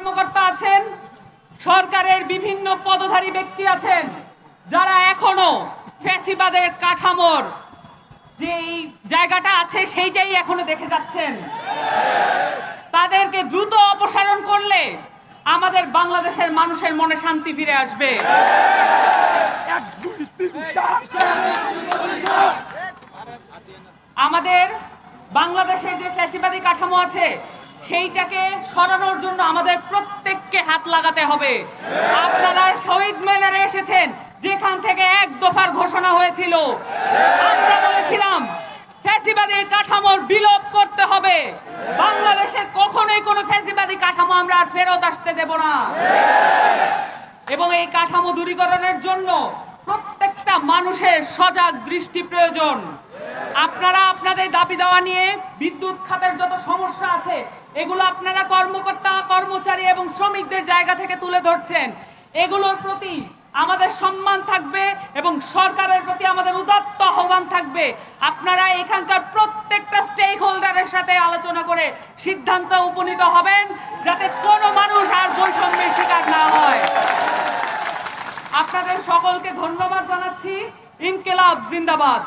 কর্মকর্তা আছেন, সরকারের বিভিন্ন পদধারী ব্যক্তি আছেন, যারা এখনো ফ্যাসিবাদের কাঠামোর যে জায়গাটা আছে সেইটাই এখনো দেখে যাচ্ছেন। তাদেরকে দ্রুত অপসারণ করলে আমাদের বাংলাদেশের মানুষের মনে শান্তি ফিরে আসবে। আমাদের বাংলাদেশের যে ফ্যাসিবাদী কাঠামো আছে সেইটাকে সরানোর জন্য আমাদের প্রত্যেককে হাত লাগাতে হবে। আপনারা শহীদ মিনারে এসেছেন, যেখান থেকে এক দফার ঘোষণা হয়েছিল। আমরা বলেছিলাম ফ্যাসিবাদী কাঠামোর বিলোপ করতে হবে। বাংলাদেশে কখনোই কোনো ফ্যাসিবাদী কাঠামো আমরা আর ফেরত আসতে দেব না। এবং এই কাঠামো দূরীকরণের জন্য প্রত্যেকটা মানুষের সজাগ দৃষ্টি প্রয়োজন। আপনারা আপনাদের দাবি দেওয়া নিয়ে বিদ্যুৎ খাতের যত সমস্যা আছে এগুলো আপনারা কর্মকর্তা, কর্মচারী এবং শ্রমিকদের জায়গা থেকে তুলে ধরছেন। এগুলোর প্রতি আমাদের সম্মান থাকবে এবং সরকারের প্রতি আমাদের উদাত্ত আহ্বান থাকবে। আপনারা এখানকার প্রত্যেকটা স্টেক হোল্ডারের সাথে আলোচনা করে সিদ্ধান্ত উপনীত হবেন, যাতে কোনো মানুষ আর বৈষম্যের শিকার না হয়। আপনাদের সকলকে ধন্যবাদ জানাচ্ছি। ইনকিলাব জিন্দাবাদ।